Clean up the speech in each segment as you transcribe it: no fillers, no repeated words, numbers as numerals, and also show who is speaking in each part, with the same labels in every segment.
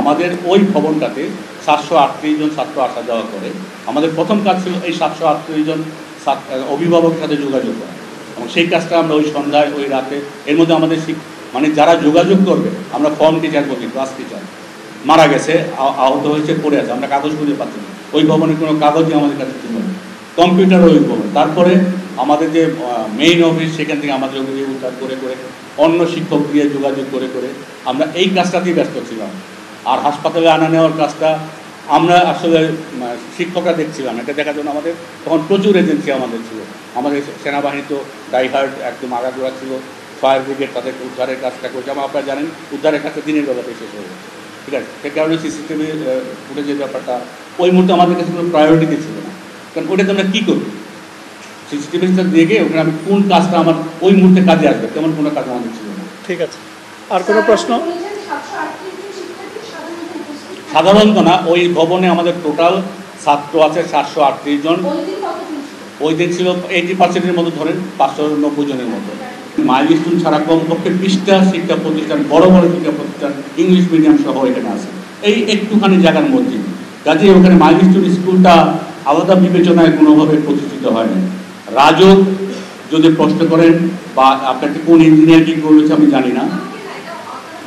Speaker 1: আমাদের ওই ভবনটাতে 738 জন ছাত্র আসা যাওয়া করে। আমাদের প্রথম কাজ ছিল এই 738 জন অভিভাবকের সাথে যোগাযোগ করা, এবং সেই কাজটা আমরা ওই সন্ধ্যায় ওই রাতে এর মধ্যে আমাদের মানে যারা যোগাযোগ করবে, আমরা ফর্ম টিচার বলি, ক্লাস টিচার মারা গেছে, আহত হয়েছে, পড়ে আছে, আমরা কাগজ খুঁজে পাচ্ছি না, ওই ভবনের কোনো কাগজই আমাদের কাছে ছিল না, কম্পিউটার ওই ভবন। তারপরে আমাদের যে মেইন অফিস, সেখান থেকে আমাদের ওগুলি উদ্ধার করে করে অন্য শিক্ষক দিয়ে যোগাযোগ করে করে আমরা এই কাজটাতেই ব্যস্ত ছিলাম। আর হাসপাতালে আনা নেওয়ার কাজটা আমরা আসলে শিক্ষকরা দেখছিলাম, এটা দেখার জন্য আমাদের তখন প্রচুর এজেন্সি আমাদের ছিল। আমাদের সেনাবাহিনী তো ডাইহার্ড একদম আগাগোড়া ছিল, ফায়ার ব্রিগেড তাদের উদ্ধারের কাজটা করছে। আপনারা জানেন উদ্ধারের কাজটা দিনের বেলাতেই শেষ হয়ে গেছে, ঠিক আছে। সে কারণে সিসিটিভি ফুটেজের ব্যাপারটা ওই মুহূর্তে আমাদের কাছে কোনো প্রায়োরিটিতে ছিল না, কারণ ওটাতে আমরা কী করব, সিসিটিভিটা দেখে ওখানে আমি কোন কাজটা আমার ওই মুহূর্তে কাজে আসবে তেমন কোনো কাজ আমাদের ছিল না।
Speaker 2: ঠিক আছে, আর কোনো প্রশ্ন?
Speaker 1: সাধারণত না, ওই ভবনে আমাদের টোটাল ছাত্র আছে 738 জন। ওই দিন ছিল 80% মতো, ধরেন 590 জনের মতো। মাইলস্টোন ছাড়া কমপক্ষে 20টা শিক্ষা প্রতিষ্ঠান, বড় বড় শিক্ষা প্রতিষ্ঠান ইংলিশ মিডিয়াম সহ এখানে আছে, এই একটুখানি জায়গার মধ্যে। কাজে ওখানে মাইলস্টোন স্কুলটা আলাদা বিবেচনায় কোনোভাবে প্রতিষ্ঠিত হয়নি। রাজক যদি প্রশ্ন করেন বা আপনাকে কোন ইঞ্জিনিয়ার কি করেছে আমি জানি না।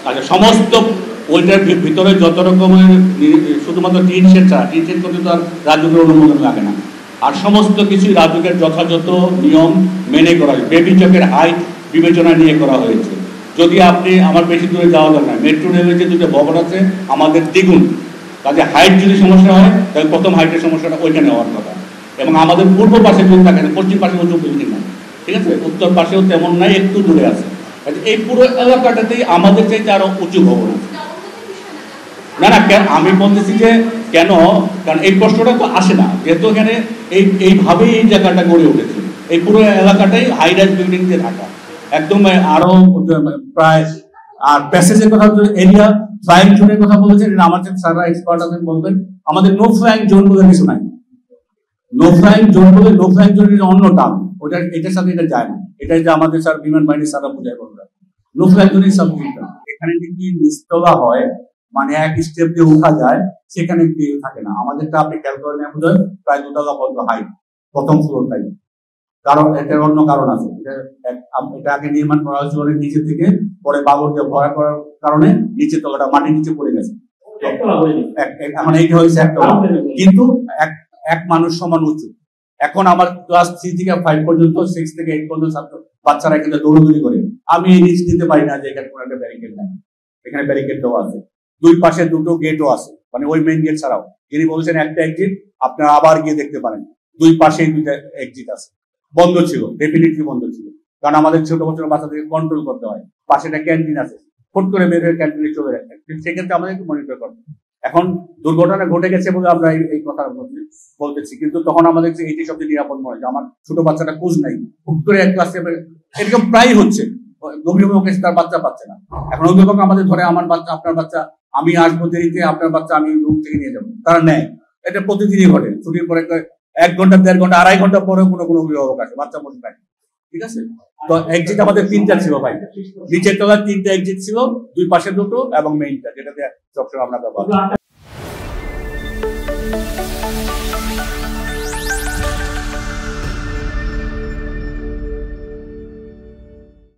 Speaker 1: আচ্ছা, সমস্ত ওইটার ভিতরে যত রকমের শুধুমাত্র টিন শেড ছাড়া, টিন শেড করতে তো আর রাজুকের অনুমোদন লাগে না, আর সমস্ত কিছুই রাজুকের যথাযথ নিয়ম মেনে করা হয়েছে। বেবি চকের হাইট বিবেচনা নিয়ে করা হয়েছে। যদি আপনি আমার বেশি দূরে যাওয়া দরকার, মেট্রো রেলের যে দুটো ভবন আছে আমাদের দ্বিগুণ, কাজে হাইট যদি সমস্যা হয় তাহলে প্রথম হাইটের সমস্যাটা ওইখানে হওয়ার কথা। এবং আমাদের পূর্ব পাশে যদি থাকেন, পশ্চিম পাশে উঁচু বিল্ডিং নাই, ঠিক আছে, উত্তর পাশেও তেমন নাই, একটু দূরে আছে। এই পুরো এলাকাটাতেই আমাদের চাইতে আরো উঁচু ভবন আছে। না না, আমি বলতেছি যে কেন, কারণ এই প্রশ্নটা তো আসে না, যেহেতু এখানে এইভাবেই এই জায়গাটা গড়ে উঠেছে। এই পুরো এলাকাটাই হাই রাইজ বিল্ডিং দিয়ে ঢাকা, একদম আরো প্রায়। আর প্যাসেজের কথা, এরিয়া ফ্লাইং জোনের কথা বলেছেন, আমাদের স্যাররা এক্সপার্ট আছেন, বলবেন আমাদের নো ফ্লাইং জোন বলে কিছু নাই। নো ফ্লাইং জোন বলে, নো ফ্লাইং জোনের অন্য টার্ম, ওটা এটার সাথে এটা যায় না। এটাই যে আমাদের স্যার বিমান বাহিনীর স্যাররা বোঝায় বলবেন নো ফ্লাইং জোনের সাবজেক্ট। এখানে যদি নিচতলা হয়, মানে এক স্টেপ দিয়ে উঠা যায়, সেখানে কেউ থাকে না। আমাদেরটা আপনি খেয়াল করেন, প্রায় 2 তলা পর্যন্ত হাইট প্রথম ফ্লোরটাই। কারণ এটার অন্য কারণ আছে, এটা আগে নির্মাণ করা হয়েছিল অনেক নিচে থেকে, পরে বাবর দিয়ে ভরা করার কারণে নিচের তলাটা মাটির নিচে পড়ে গেছে। মানে এইটা হয়েছে একতলা, কিন্তু এক মানুষ সমান উঁচু। এখন আমার ক্লাস 3 থেকে 5 পর্যন্ত, 6 থেকে 8 পর্যন্ত ছাত্র বাচ্চারা এখানে দৌড়দৌড়ি করে। আমি এই রিস্ক নিতে পারি না যে এখানে কোনো একটা ব্যারিকেড নাই। এখানে ব্যারিকেড দেওয়া আছে, 2 পাশে 2টো গেটও আছে, মানে ওই মেইন গেট ছাড়াও যিনি বলেছেন একটা এক্সিট, আপনারা আবার গিয়ে দেখতে পারেন 2 পাশেই 2টা এক্সিট আছে। বন্ধ ছিল, ডেফিনেটলি বন্ধ ছিল, কারণ আমাদের ছোট ছোট বাচ্চাদেরকে কন্ট্রোল করতে হয়। পাশে একটা ক্যান্টিন আছে, ফট করে বের হয়ে ক্যান্টিনে চলে যায়, সেক্ষেত্রে আমাদেরকে মনিটর করতে। এখন দুর্ঘটনা ঘটে গেছে বলে আমরা এই কথা বলতেছি, কিন্তু তখন আমাদের এটি সবচেয়ে নিরাপদ মনে হয়। আমার ছোট বাচ্চাটা খোঁজ নাই, হুট করে এক ক্লাসে এরকম প্রায় হচ্ছে, অভিভাবক এসে তার বাচ্চা পাচ্ছে না। এখন অভিভাবক আমাদের ধরে, আমার বাচ্চা, আপনার বাচ্চা, আমি আসবো দেরিতে, আপনার বাচ্চা আমি রুম থেকে নিয়ে যাবো, তারা নেয়। এটা প্রতিদিনই ঘটে। ছুটির পরে 1 ঘন্টা, 1.5 ঘন্টা, 2.5 ঘন্টা পরে কোনো অভিভাবক আসে, বাচ্চা বসে থাকে, ঠিক আছে। তো এক্সিট আমাদের 3টা ছিল ভাই, নিচের তলার 3টা এক্সিট ছিল, 2 পাশে 2টো এবং মেইনটা, যেটাতে সবসময় আমরা ব্যবহার।